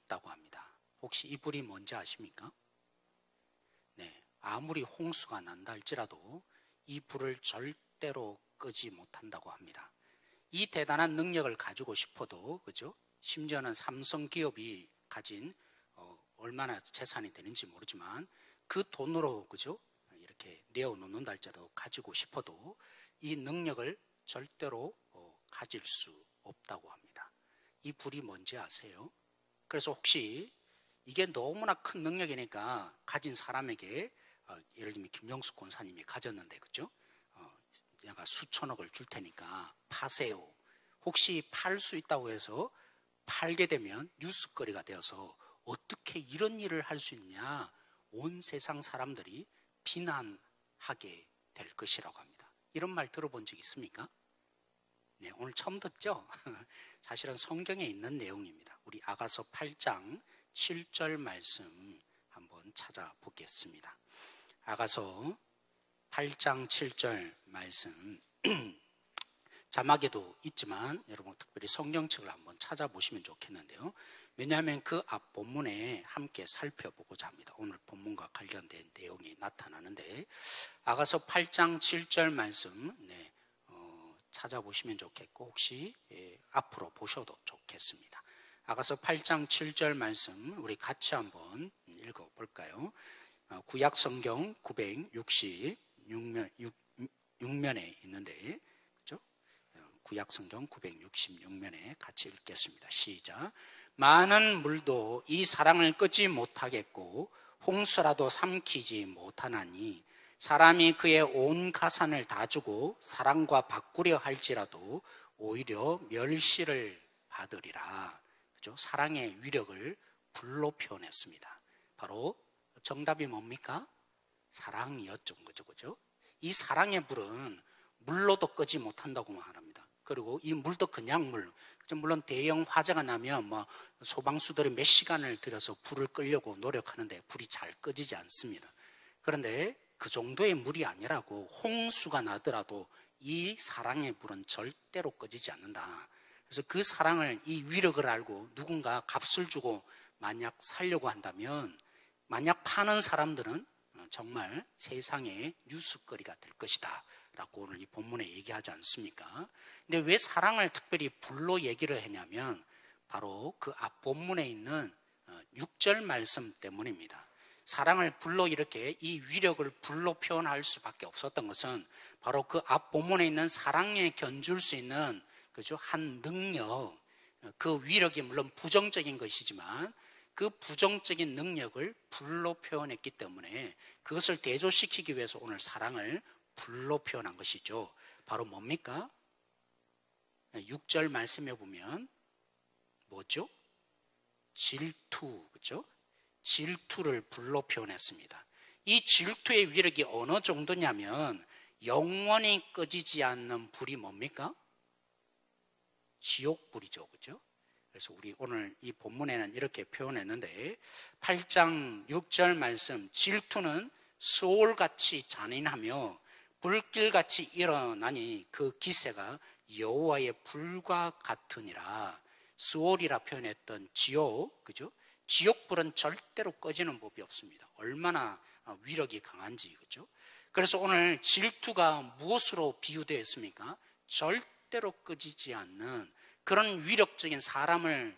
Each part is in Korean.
없다고 합니다. 혹시 이 불이 뭔지 아십니까? 네, 아무리 홍수가 난다 할지라도 이 불을 절대로 끄지 못한다고 합니다. 이 대단한 능력을 가지고 싶어도, 그죠? 심지어는 삼성 기업이 가진 얼마나 재산이 되는지 모르지만 그 돈으로, 그죠? 이렇게 내어놓는다 할지라도 가지고 싶어도 이 능력을 절대로 가질 수 없다고 합니다. 이 불이 뭔지 아세요? 그래서 혹시 이게 너무나 큰 능력이니까 가진 사람에게 예를 들면 김영숙 권사님이 가졌는데, 그죠? 내가 수천억을 줄 테니까 파세요. 혹시 팔 수 있다고 해서 팔게 되면 뉴스거리가 되어서 어떻게 이런 일을 할 수 있냐, 온 세상 사람들이 비난하게 될 것이라고 합니다. 이런 말 들어본 적 있습니까? 네, 오늘 처음 듣죠? 사실은 성경에 있는 내용입니다. 우리 아가서 8장 7절 말씀 한번 찾아보겠습니다. 아가서 8장 7절 말씀 자막에도 있지만 여러분 특별히 성경책을 한번 찾아보시면 좋겠는데요. 왜냐하면 그 앞 본문에 함께 살펴보고자 합니다. 오늘 본문과 관련된 내용이 나타나는데 아가서 8장 7절 말씀 찾아보시면 좋겠고 혹시 앞으로 보셔도 좋겠습니다. 아가서 8장 7절 말씀 우리 같이 한번 읽어볼까요? 구약 성경 966면에 있는데, 그렇죠? 구약 성경 966면에 같이 읽겠습니다. 시작. 많은 물도 이 사랑을 끄지 못하겠고 홍수라도 삼키지 못하나니 사람이 그의 온 가산을 다 주고 사랑과 바꾸려 할지라도 오히려 멸시를 받으리라. 그렇죠? 사랑의 위력을 불로 표현했습니다. 바로 정답이 뭡니까? 사랑이었죠. 그죠? 이 사랑의 불은 물로도 끄지 못한다고 말합니다. 그리고 이 물도 그냥 물, 물론 대형 화재가 나면 소방수들이 몇 시간을 들여서 불을 끄려고 노력하는데 불이 잘 꺼지지 않습니다. 그런데 그 정도의 물이 아니라고 홍수가 나더라도 이 사랑의 불은 절대로 꺼지지 않는다. 그래서 그 사랑을, 이 위력을 알고 누군가 값을 주고 만약 살려고 한다면 만약 파는 사람들은 정말 세상의 뉴스거리가 될 것이다 라고 오늘 이 본문에 얘기하지 않습니까? 근데 왜 사랑을 특별히 불로 얘기를 했냐면 바로 그 앞 본문에 있는 6절 말씀 때문입니다. 사랑을 불로 이렇게 이 위력을 불로 표현할 수밖에 없었던 것은 바로 그 앞 본문에 있는 사랑에 견줄 수 있는, 그죠? 한 능력, 그 위력이 물론 부정적인 것이지만 그 부정적인 능력을 불로 표현했기 때문에 그것을 대조시키기 위해서 오늘 사랑을 불로 표현한 것이죠. 바로 뭡니까? 6절 말씀에 보면 뭐죠? 질투, 그렇죠? 질투를 불로 표현했습니다. 이 질투의 위력이 어느 정도냐면 영원히 꺼지지 않는 불이 뭡니까? 지옥불이죠, 그렇죠? 그래서 우리 오늘 이 본문에는 이렇게 표현했는데 8장 6절 말씀, 질투는 소울같이 잔인하며 불길같이 일어나니 그 기세가 여호와의 불과 같으니라. 수올이라 표현했던 지옥, 그죠? 지옥불은 절대로 꺼지는 법이 없습니다. 얼마나 위력이 강한지, 그죠? 그래서 오늘 질투가 무엇으로 비유되어 있습니까? 절대로 꺼지지 않는 그런 위력적인 사람을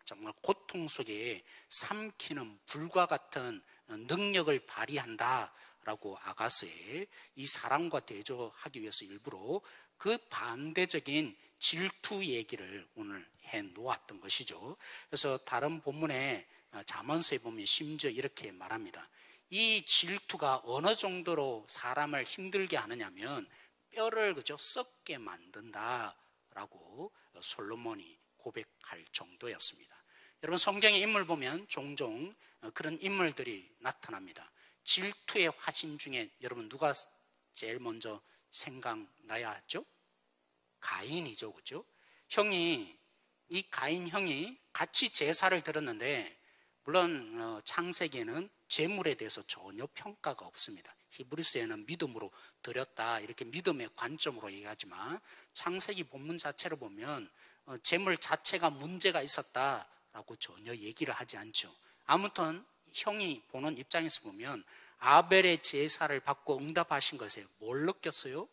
정말 고통 속에 삼키는 불과 같은 능력을 발휘한다라고 아가서에 이 사랑과 대조하기 위해서 일부러 그 반대적인 질투 얘기를 오늘 해 놓았던 것이죠. 그래서 다른 본문에 잠언서에 보면 심지어 이렇게 말합니다. 이 질투가 어느 정도로 사람을 힘들게 하느냐면 뼈를, 그죠? 썩게 만든다라고 솔로몬이 고백할 정도였습니다. 여러분 성경의 인물 보면 종종 그런 인물들이 나타납니다. 질투의 화신 중에 여러분 누가 제일 먼저 생각나야 하죠? 가인이죠, 그죠? 이 가인 형이 같이 제사를 드렸는데 물론 창세기에는 제물에 대해서 전혀 평가가 없습니다. 히브리서에는 믿음으로 드렸다 이렇게 믿음의 관점으로 얘기하지만 창세기 본문 자체를 보면 제물 자체가 문제가 있었다라고 라고 전혀 얘기를 하지 않죠. 아무튼 형이 보는 입장에서 보면 아벨의 제사를 받고 응답하신 것에 뭘 느꼈어요?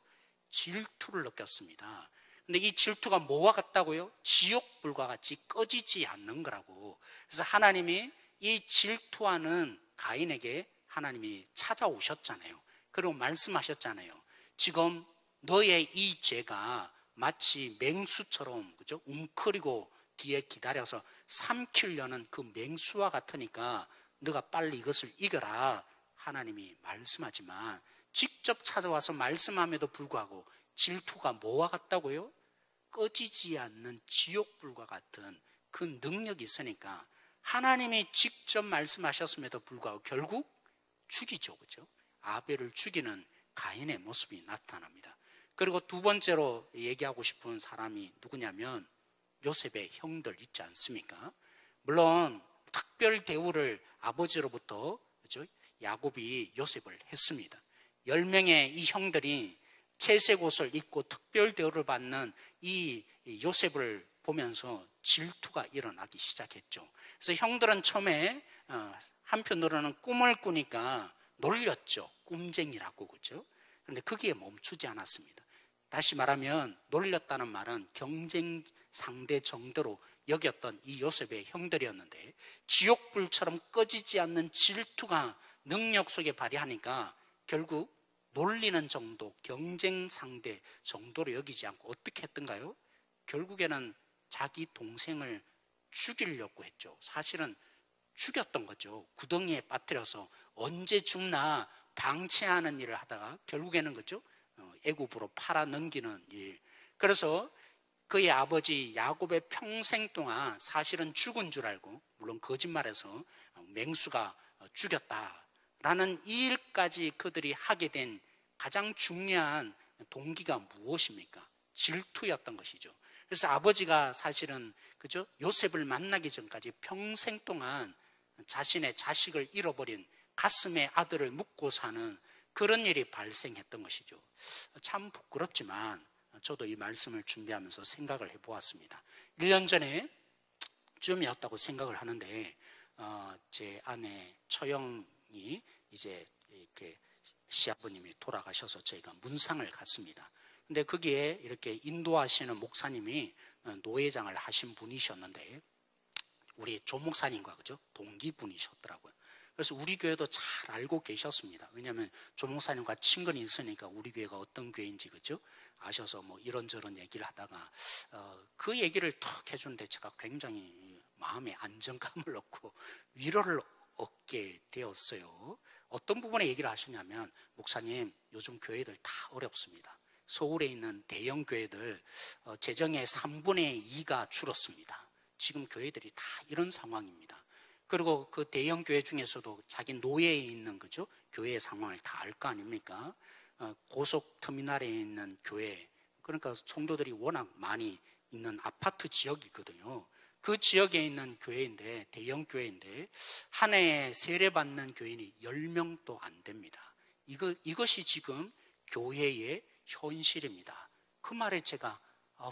질투를 느꼈습니다. 근데 이 질투가 뭐와 같다고요? 지옥불과 같이 꺼지지 않는 거라고. 그래서 하나님이 이 질투하는 가인에게 하나님이 찾아오셨잖아요. 그리고 말씀하셨잖아요. 지금 너의 이 죄가 마치 맹수처럼, 그죠? 웅크리고 뒤에 기다려서 삼키려는 그 맹수와 같으니까 너가 빨리 이것을 이겨라. 하나님이 말씀하지만 직접 찾아와서 말씀함에도 불구하고 질투가 뭐와 같다고요? 꺼지지 않는 지옥불과 같은 그 능력이 있으니까 하나님이 직접 말씀하셨음에도 불구하고 결국 죽이죠. 그죠? 아벨을 죽이는 가인의 모습이 나타납니다. 그리고 두 번째로 얘기하고 싶은 사람이 누구냐면 요셉의 형들 있지 않습니까? 물론 특별 대우를 아버지로부터, 그죠? 야곱이 요셉을 했습니다. 10명의 이 형들이 채색 옷을 입고 특별 대우를 받는 이 요셉을 보면서 질투가 일어나기 시작했죠. 그래서 형들은 처음에 한편으로는 꿈을 꾸니까 놀렸죠. 꿈쟁이라고, 그죠? 그런데 거기에 멈추지 않았습니다. 다시 말하면 놀렸다는 말은 경쟁 상대 정도로 여겼던 이 요셉의 형들이었는데 지옥불처럼 꺼지지 않는 질투가 능력 속에 발휘하니까 결국 놀리는 정도, 경쟁 상대 정도로 여기지 않고 어떻게 했던가요? 결국에는 자기 동생을 죽이려고 했죠. 사실은 죽였던 거죠. 구덩이에 빠뜨려서 언제 죽나 방치하는 일을 하다가 결국에는, 그죠? 애굽으로 팔아 넘기는 일. 그래서 그의 아버지 야곱의 평생 동안 사실은 죽은 줄 알고, 물론 거짓말해서 맹수가 죽였다라는 이 일까지 그들이 하게 된 가장 중요한 동기가 무엇입니까? 질투였던 것이죠. 그래서 아버지가 사실은, 그죠? 요셉을 만나기 전까지 평생 동안 자신의 자식을 잃어버린 가슴에 아들을 묻고 사는 그런 일이 발생했던 것이죠. 참 부끄럽지만 저도 이 말씀을 준비하면서 생각을 해보았습니다. 1년 전에 쯤이었다고 생각을 하는데 제 아내 처영이 이제 이렇게 시아버님이 돌아가셔서 저희가 문상을 갔습니다. 근데 거기에 이렇게 인도하시는 목사님이 노회장을 하신 분이셨는데 우리 조 목사님과, 그죠? 동기분이셨더라고요. 그래서 우리 교회도 잘 알고 계셨습니다. 왜냐하면 조 목사님과 친근이 있으니까 우리 교회가 어떤 교회인지, 그죠? 아셔서 뭐 이런저런 얘기를 하다가 그 얘기를 턱 해주는데 제가 굉장히 마음에 안정감을 얻고 위로를 얻게 되었어요. 어떤 부분에 얘기를 하시냐면, 목사님, 요즘 교회들 다 어렵습니다. 서울에 있는 대형 교회들 재정의 3분의 2가 줄었습니다. 지금 교회들이 다 이런 상황입니다. 그리고 그 대형 교회 중에서도 자기 노예에 있는, 그죠? 교회의 상황을 다 알 거 아닙니까? 고속 터미널에 있는 교회, 그러니까 성도들이 워낙 많이 있는 아파트 지역이거든요. 그 지역에 있는 교회인데, 대형 교회인데 한 해에 세례받는 교인이 10명도 안 됩니다. 이것이 지금 교회의 현실입니다. 그 말에 제가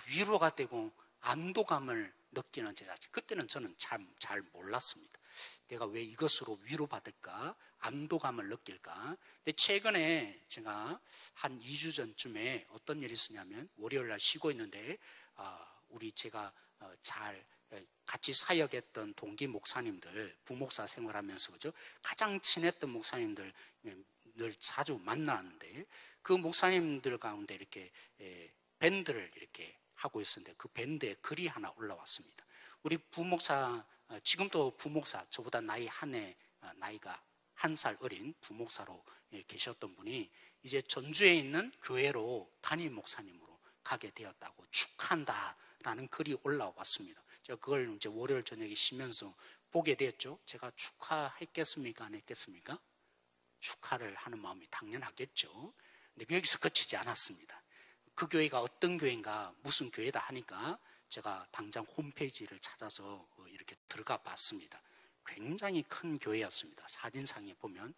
위로가 되고 안도감을 느끼는 제 자신. 그때는 저는 잘 몰랐습니다. 내가 왜 이것으로 위로받을까? 안도감을 느낄까? 근데 최근에 제가 한 2주 전쯤에 어떤 일이 있었냐면, 월요일 날 쉬고 있는데 제가 잘 같이 사역했던 동기 목사님들, 부목사 생활하면서, 그죠? 가장 친했던 목사님들 늘 자주 만나는데 그 목사님들 가운데 이렇게 밴드를 이렇게 하고 있었는데 그 밴드에 글이 하나 올라왔습니다. 우리 부목사, 지금도 부목사, 저보다 나이가 1살 어린 부목사로 계셨던 분이 이제 전주에 있는 교회로 담임 목사님으로 가게 되었다고 축하한다라는 글이 올라왔습니다. 제가 그걸 이제 월요일 저녁에 쉬면서 보게 됐죠. 제가 축하했겠습니까? 안 했겠습니까? 축하를 하는 마음이 당연하겠죠. 근데 여기서 그치지 않았습니다. 그 교회가 어떤 교회인가, 무슨 교회다 하니까 제가 당장 홈페이지를 찾아서 이렇게 들어가 봤습니다. 굉장히 큰 교회였습니다. 사진상에 보면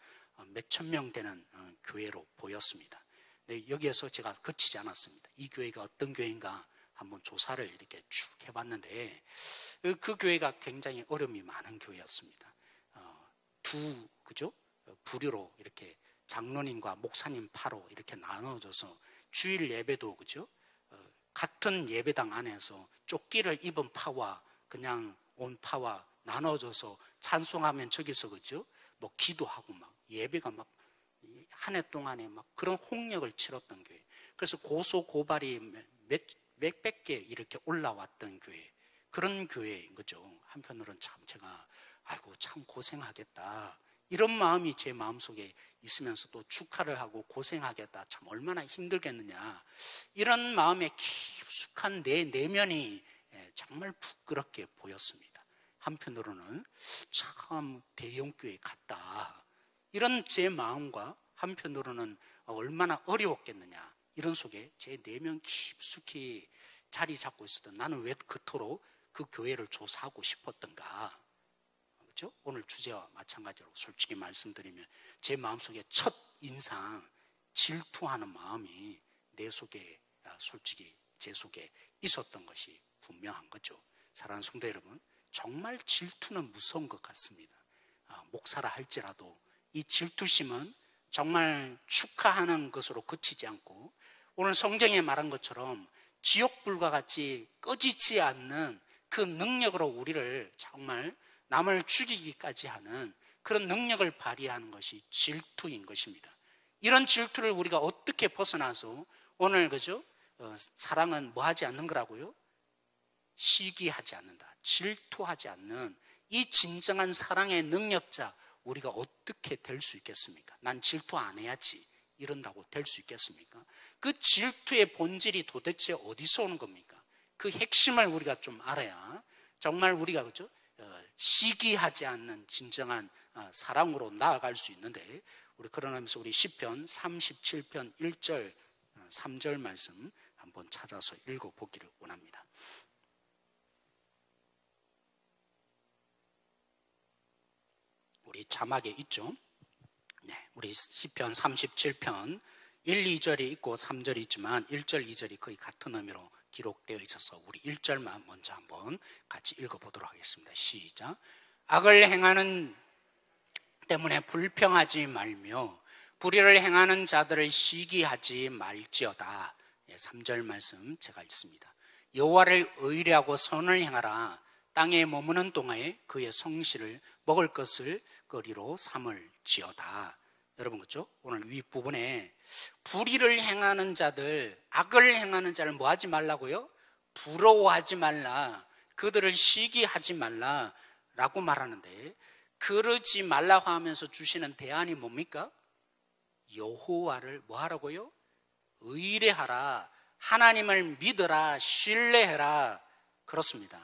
몇천 명 되는 교회로 보였습니다. 근데 여기에서 제가 그치지 않았습니다. 이 교회가 어떤 교회인가 한번 조사를 이렇게 쭉 해봤는데 그 교회가 굉장히 어려움이 많은 교회였습니다. 그죠? 부류로 이렇게 장로님과 목사님 파로 이렇게 나눠져서 주일 예배도 그죠? 같은 예배당 안에서 조끼를 입은 파와 그냥 온 파와 나눠져서 찬송하면 저기서 그죠? 뭐 기도하고 막 예배가 막 한 해 동안에 막 그런 홍역을 치렀던 교회. 그래서 고소 고발이 몇백 개 이렇게 올라왔던 교회. 그런 교회인 거죠. 한편으로는 참 제가 아이고 참 고생하겠다 이런 마음이 제 마음속에 있으면서 또 축하를 하고 고생하겠다 참 얼마나 힘들겠느냐 이런 마음에 깊숙한 내 내면이 정말 부끄럽게 보였습니다. 한편으로는 참 대형교회 같다 이런 제 마음과 한편으로는 얼마나 어려웠겠느냐 이런 속에 제 내면 깊숙이 자리 잡고 있었던 나는 왜 그토록 그 교회를 조사하고 싶었던가. 그렇죠? 오늘 주제와 마찬가지로 솔직히 말씀드리면 제 마음속에 첫 인상 질투하는 마음이 내 속에 솔직히 제 속에 있었던 것이 분명한 거죠. 사랑하는 성도 여러분, 정말 질투는 무서운 것 같습니다. 목사라 할지라도 이 질투심은 정말 축하하는 것으로 그치지 않고 오늘 성경에 말한 것처럼 지옥불과 같이 꺼지지 않는 그 능력으로 우리를 정말 남을 죽이기까지 하는 그런 능력을 발휘하는 것이 질투인 것입니다. 이런 질투를 우리가 어떻게 벗어나서 오늘 그죠? 사랑은 뭐 하지 않는 거라고요? 시기하지 않는다. 질투하지 않는 이 진정한 사랑의 능력자 우리가 어떻게 될 수 있겠습니까? 난 질투 안 해야지 이런다고 될 수 있겠습니까? 그 질투의 본질이 도대체 어디서 오는 겁니까? 그 핵심을 우리가 좀 알아야 정말 우리가 그죠? 시기하지 않는 진정한 사랑으로 나아갈 수 있는데 우리 그러면서 우리 시편 37편 1절 3절 말씀 한번 찾아서 읽어보기를 원합니다. 우리 자막에 있죠. 네, 우리 시편 37편 1, 2절이 있고 3절이 있지만 1절, 2절이 거의 같은 의미로 기록되어 있어서 우리 1절만 먼저 한번 같이 읽어보도록 하겠습니다. 시작. 악을 행하는 때문에 불평하지 말며 불의를 행하는 자들을 시기하지 말지어다. 3절 말씀 제가 읽습니다. 여호와를 의뢰하고 선을 행하라. 땅에 머무는 동안에 그의 성실을 먹을 것을 거리로 삼을지어다. 여러분 그렇죠? 오늘 윗부분에 불의를 행하는 자들, 악을 행하는 자를 뭐 하지 말라고요? 부러워하지 말라. 그들을 시기하지 말라라고 말하는데 그러지 말라고 하면서 주시는 대안이 뭡니까? 여호와를 뭐 하라고요? 의뢰하라. 하나님을 믿어라. 신뢰해라. 그렇습니다.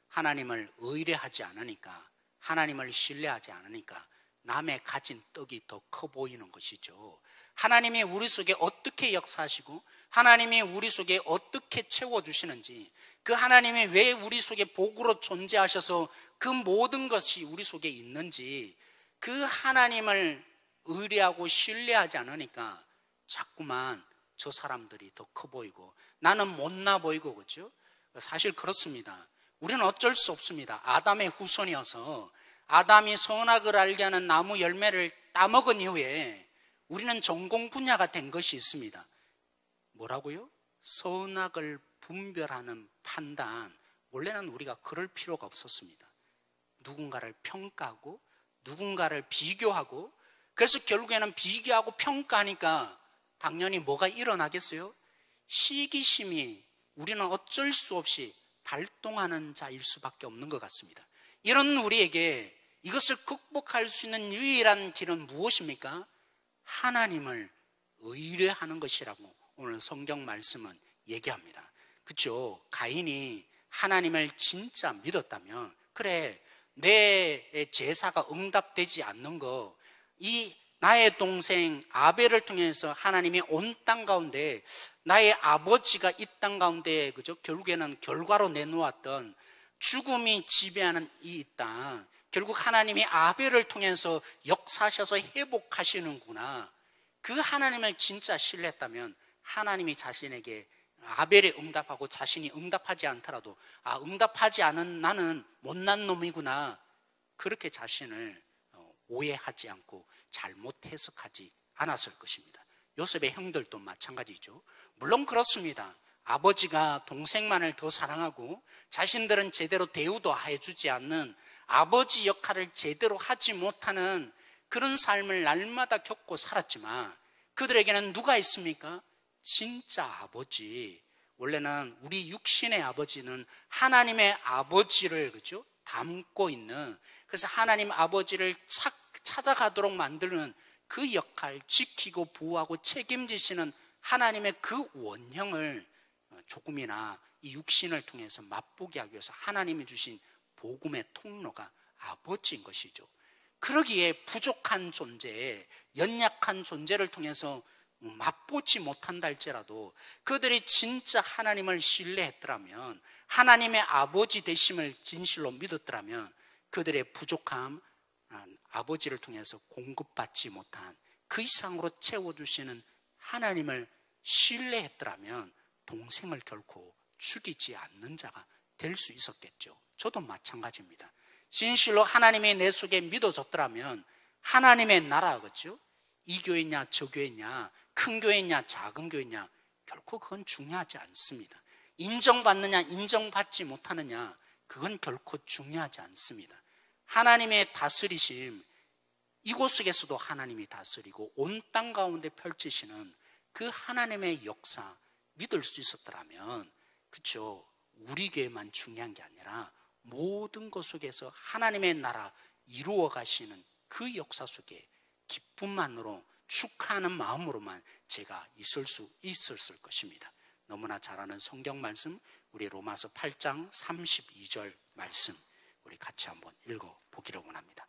하나님을 의뢰하지 않으니까 하나님을 신뢰하지 않으니까 남의 가진 떡이 더 커 보이는 것이죠. 하나님이 우리 속에 어떻게 역사하시고 하나님이 우리 속에 어떻게 채워주시는지 그 하나님이 왜 우리 속에 복으로 존재하셔서 그 모든 것이 우리 속에 있는지 그 하나님을 의뢰하고 신뢰하지 않으니까 자꾸만 저 사람들이 더 커 보이고 나는 못나 보이고 그렇죠? 사실 그렇습니다. 우리는 어쩔 수 없습니다. 아담의 후손이어서 아담이 선악을 알게 하는 나무 열매를 따먹은 이후에 우리는 전공 분야가 된 것이 있습니다. 뭐라고요? 선악을 분별하는 판단. 원래는 우리가 그럴 필요가 없었습니다. 누군가를 평가하고 누군가를 비교하고 그래서 결국에는 비교하고 평가하니까 당연히 뭐가 일어나겠어요? 시기심이 우리는 어쩔 수 없이 발동하는 자일 수밖에 없는 것 같습니다. 이런 우리에게 이것을 극복할 수 있는 유일한 길은 무엇입니까? 하나님을 의뢰하는 것이라고 오늘 성경 말씀은 얘기합니다. 그렇죠? 가인이 하나님을 진짜 믿었다면 그래 내 제사가 응답되지 않는 거 이 나의 동생 아벨을 통해서 하나님이 온 땅 가운데 나의 아버지가 이 땅 가운데 그죠? 결국에는 결과로 내놓았던 죽음이 지배하는 이 땅 결국 하나님이 아벨을 통해서 역사하셔서 회복하시는구나. 그 하나님을 진짜 신뢰했다면 하나님이 자신에게 아벨이 응답하고 자신이 응답하지 않더라도 응답하지 않은 나는 못난 놈이구나, 그렇게 자신을 오해하지 않고 잘못 해석하지 않았을 것입니다. 요셉의 형들도 마찬가지죠. 물론 그렇습니다. 아버지가 동생만을 더 사랑하고 자신들은 제대로 대우도 해주지 않는, 아버지 역할을 제대로 하지 못하는 그런 삶을 날마다 겪고 살았지만, 그들에게는 누가 있습니까? 진짜 아버지. 원래는 우리 육신의 아버지는 하나님의 아버지를, 그죠? 담고 있는, 그래서 하나님 아버지를 찾아가도록 만드는 그 역할, 지키고 보호하고 책임지시는 하나님의 그 원형을 조금이나 이 육신을 통해서 맛보게 하기 위해서 하나님이 주신 복음의 통로가 아버지인 것이죠. 그러기에 부족한 존재, 연약한 존재를 통해서 맛보지 못한다 할지라도 그들이 진짜 하나님을 신뢰했더라면, 하나님의 아버지 되심을 진실로 믿었더라면, 그들의 부족함, 아버지를 통해서 공급받지 못한 그 이상으로 채워주시는 하나님을 신뢰했더라면 동생을 결코 죽이지 않는 자가 될 수 있었겠죠. 저도 마찬가지입니다. 진실로 하나님이 내 속에 믿어졌더라면 하나님의 나라, 그렇죠? 이 교회냐 저 교회냐, 큰 교회냐 작은 교회냐, 결코 그건 중요하지 않습니다. 인정받느냐 인정받지 못하느냐, 그건 결코 중요하지 않습니다. 하나님의 다스리심, 이곳 속에서도 하나님이 다스리고 온 땅 가운데 펼치시는 그 하나님의 역사 믿을 수 있었더라면, 그렇죠? 우리 교회만 중요한 게 아니라 모든 것 속에서 하나님의 나라 이루어 가시는 그 역사 속에 기쁨만으로 축하하는 마음으로만 제가 있을 수 있었을 것입니다. 너무나 잘 아는 성경 말씀, 우리 로마서 8장 32절 말씀, 우리 같이 한번 읽어보기를 원합니다.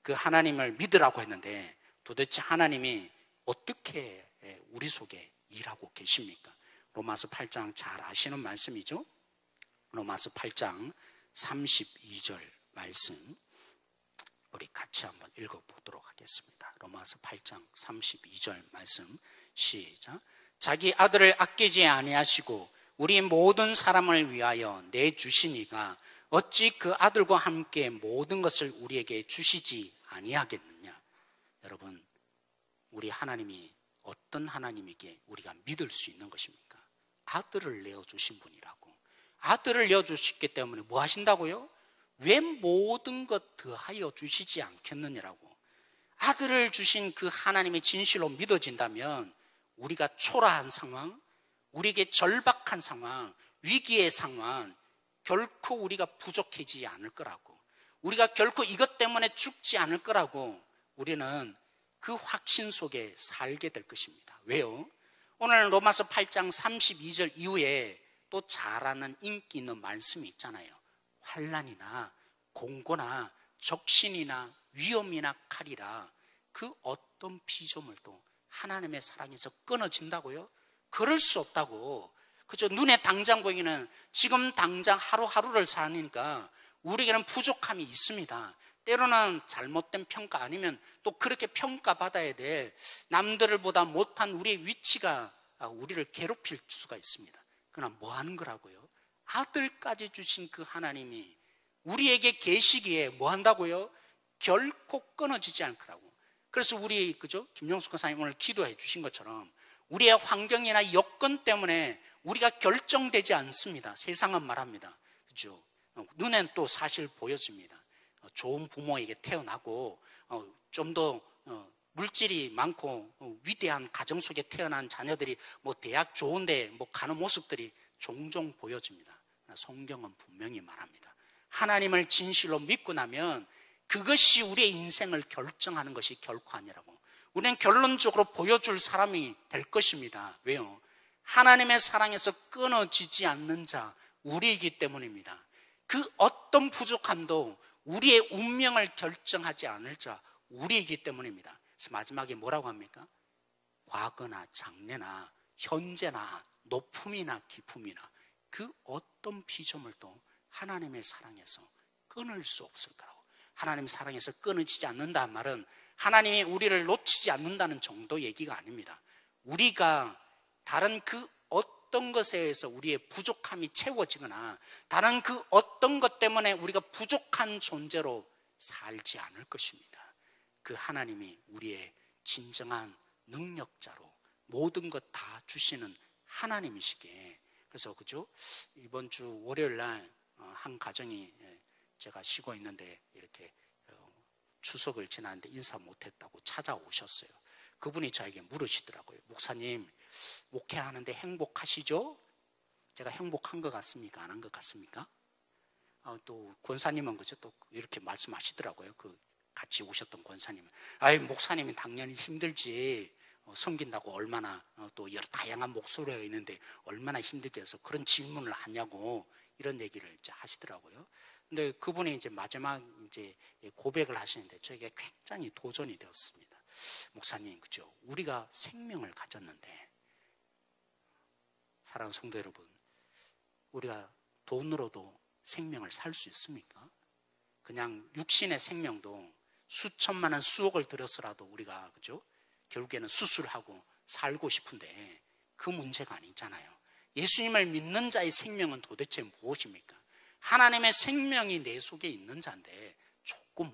그 하나님을 믿으라고 했는데 도대체 하나님이 어떻게 우리 속에 일하고 계십니까? 로마서 8장 잘 아시는 말씀이죠. 로마서 8장 32절 말씀, 우리 같이 한번 읽어보도록 하겠습니다. 로마서 8장 32절 말씀, 시작. 자기 아들을 아끼지 아니하시고 우리 모든 사람을 위하여 내주시니가 어찌 그 아들과 함께 모든 것을 우리에게 주시지 아니하겠느냐. 여러분, 우리 하나님이 어떤 하나님이기에 우리가 믿을 수 있는 것입니까? 아들을 내어주신 분이라고. 아들을 내어주셨기 때문에 뭐 하신다고요? 왜 모든 것 더하여 주시지 않겠느냐라고. 아들을 주신 그 하나님의 진실로 믿어진다면 우리가 초라한 상황, 우리에게 절박한 상황, 위기의 상황, 결코 우리가 부족해지지 않을 거라고, 우리가 결코 이것 때문에 죽지 않을 거라고 우리는 그 확신 속에 살게 될 것입니다. 왜요? 오늘 로마서 8장 32절 이후에 또 잘 아는 인기 있는 말씀이 있잖아요. 환난이나 공고나 적신이나 위험이나 칼이라 그 어떤 피조물도 하나님의 사랑에서 끊어진다고요? 그럴 수 없다고. 그죠? 눈에 당장 보이기는 지금 당장 하루하루를 사니까 우리에게는 부족함이 있습니다. 때로는 잘못된 평가 아니면 또 그렇게 평가받아야 돼 남들을 보다 못한 우리의 위치가 우리를 괴롭힐 수가 있습니다. 그러나 뭐 하는 거라고요? 아들까지 주신 그 하나님이 우리에게 계시기에 뭐 한다고요? 결코 끊어지지 않을 거라고. 그래서 우리, 그죠? 김용숙 권사님 오늘 기도해 주신 것처럼 우리의 환경이나 여건 때문에 우리가 결정되지 않습니다. 세상은 말합니다. 그죠? 눈엔 또 사실 보여집니다. 좋은 부모에게 태어나고 좀 더 물질이 많고 위대한 가정 속에 태어난 자녀들이 뭐 대학 좋은데 뭐 가는 모습들이 종종 보여집니다. 성경은 분명히 말합니다. 하나님을 진실로 믿고 나면 그것이 우리의 인생을 결정하는 것이 결코 아니라고. 우리는 결론적으로 보여줄 사람이 될 것입니다. 왜요? 하나님의 사랑에서 끊어지지 않는 자 우리이기 때문입니다. 그 어떤 부족함도 우리의 운명을 결정하지 않을 자 우리이기 때문입니다. 그래서 마지막에 뭐라고 합니까? 과거나 장래나 현재나 높음이나 기쁨이나 그 어떤 피조물도 하나님의 사랑에서 끊을 수 없을 거라고. 하나님 사랑에서 끊어지지 않는다는 말은 하나님이 우리를 놓치지 않는다는 정도 얘기가 아닙니다. 우리가 다른 그 어떤 것에 의해서 우리의 부족함이 채워지거나 다른 그 어떤 것 때문에 우리가 부족한 존재로 살지 않을 것입니다. 그 하나님이 우리의 진정한 능력자로 모든 것 다 주시는 하나님이시기에, 그래서 그죠? 이번 주 월요일 날 한 가정이 제가 쉬고 있는데 이렇게 추석을 지났는데 인사 못했다고 찾아오셨어요. 그분이 저에게 물으시더라고요. 목사님, 목회하는데 행복하시죠? 제가 행복한 것 같습니까? 안 한 것 같습니까? 또 권사님은 그죠? 또 이렇게 말씀하시더라고요. 그 같이 오셨던 권사님은, 아이, 목사님이 당연히 힘들지. 섬긴다고 얼마나 또 여러 다양한 목소리가 있는데 얼마나 힘들게 해서 그런 질문을 하냐고 이런 얘기를 이제 하시더라고요. 근데 그분이 이제 마지막 이제 고백을 하시는데 저에게 굉장히 도전이 되었습니다. 목사님, 그죠? 우리가 생명을 가졌는데, 사랑하는 성도 여러분, 우리가 돈으로도 생명을 살 수 있습니까? 그냥 육신의 생명도 수천만 원, 수억을 들여서라도 우리가, 그죠? 결국에는 수술하고 살고 싶은데 그 문제가 아니잖아요. 예수님을 믿는 자의 생명은 도대체 무엇입니까? 하나님의 생명이 내 속에 있는 자인데 조금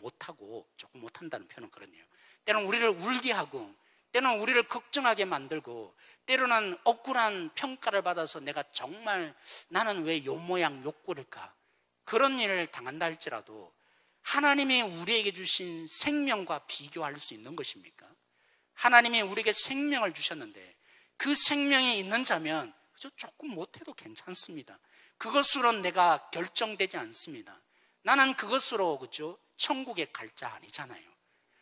못한다는 표현은 그렇네요. 때로는 우리를 울게 하고, 때로는 우리를 걱정하게 만들고, 때로는 억울한 평가를 받아서 내가 정말 나는 왜 요 모양 요 꼴일까, 그런 일을 당한다 할지라도 하나님이 우리에게 주신 생명과 비교할 수 있는 것입니까? 하나님이 우리에게 생명을 주셨는데 그 생명이 있는 자면 그저 조금 못해도 괜찮습니다. 그것으로 내가 결정되지 않습니다. 나는 그것으로, 그죠? 천국에 갈 자 아니잖아요.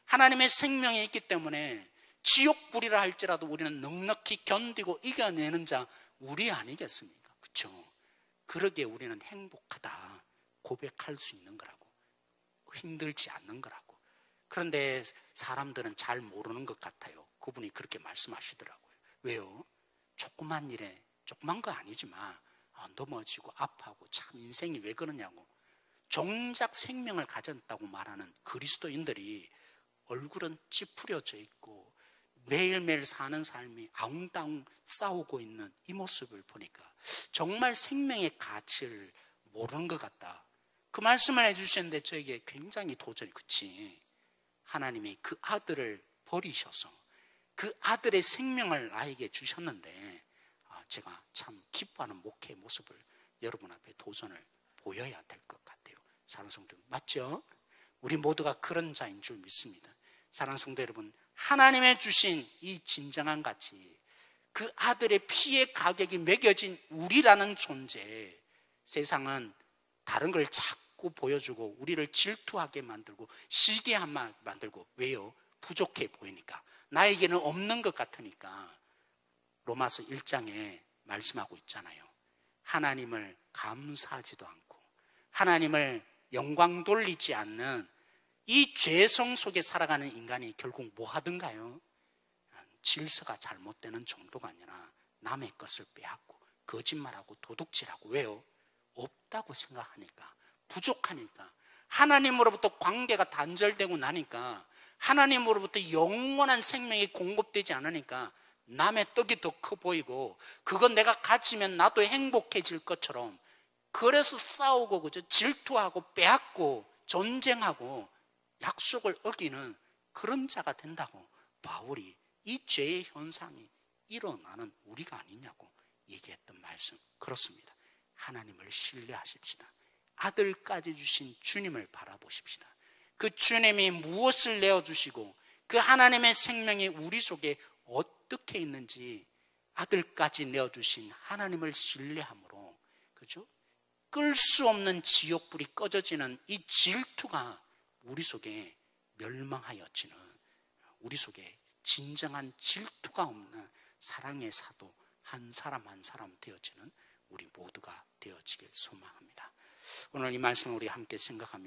하나님의 생명이 있기 때문에 지옥불이라 할지라도 우리는 넉넉히 견디고 이겨내는 자 우리 아니겠습니까? 그렇죠? 그러기에 우리는 행복하다 고백할 수 있는 거라고, 힘들지 않는 거라고. 그런데 사람들은 잘 모르는 것 같아요. 그분이 그렇게 말씀하시더라고요. 왜요? 조그만 일에, 조그만 거 아니지만 넘어지고 아파하고 참 인생이 왜 그러냐고, 정작 생명을 가졌다고 말하는 그리스도인들이 얼굴은 찌푸려져 있고 매일매일 사는 삶이 아웅다웅 싸우고 있는 이 모습을 보니까 정말 생명의 가치를 모르는 것 같다. 그 말씀을 해주셨는데 저에게 굉장히 도전이, 그치? 하나님이 그 아들을 버리셔서 그 아들의 생명을 나에게 주셨는데 제가 참 기뻐하는 목회의 모습을 여러분 앞에 도전을 보여야 될 것 같아요. 사랑하는 성도 여러분, 맞죠? 우리 모두가 그런 자인 줄 믿습니다. 사랑하는 성도 여러분, 하나님의 주신 이 진정한 가치, 그 아들의 피의 가격이 매겨진 우리라는 존재, 세상은 다른 걸 자꾸 보여주고 우리를 질투하게 만들고 시기하게 만들고, 왜요? 부족해 보이니까, 나에게는 없는 것 같으니까. 로마서 1장에 말씀하고 있잖아요. 하나님을 감사하지도 않고 하나님을 영광 돌리지 않는 이 죄성 속에 살아가는 인간이 결국 뭐 하든가요? 질서가 잘못되는 정도가 아니라 남의 것을 빼앗고 거짓말하고 도둑질하고, 왜요? 없다고 생각하니까, 부족하니까, 하나님으로부터 관계가 단절되고 나니까, 하나님으로부터 영원한 생명이 공급되지 않으니까 남의 떡이 더 커 보이고 그건 내가 가지면 나도 행복해질 것처럼, 그래서 싸우고, 그죠? 질투하고 빼앗고 전쟁하고 약속을 어기는 그런 자가 된다고 바울이 이 죄의 현상이 일어나는 우리가 아니냐고 얘기했던 말씀, 그렇습니다. 하나님을 신뢰하십시다. 아들까지 주신 주님을 바라보십시다. 그 주님이 무엇을 내어주시고 그 하나님의 생명이 우리 속에 어떻게 있는지 아들까지 내어주신 하나님을 신뢰함으로, 그죠? 끌 수 없는 지옥불이 꺼져지는 이 질투가 우리 속에 멸망하여지는, 우리 속에 진정한 질투가 없는 사랑의 사도 한 사람 한 사람 되어지는 우리 모두가 되어지길 소망합니다. 오늘 이 말씀을 우리 함께 생각하며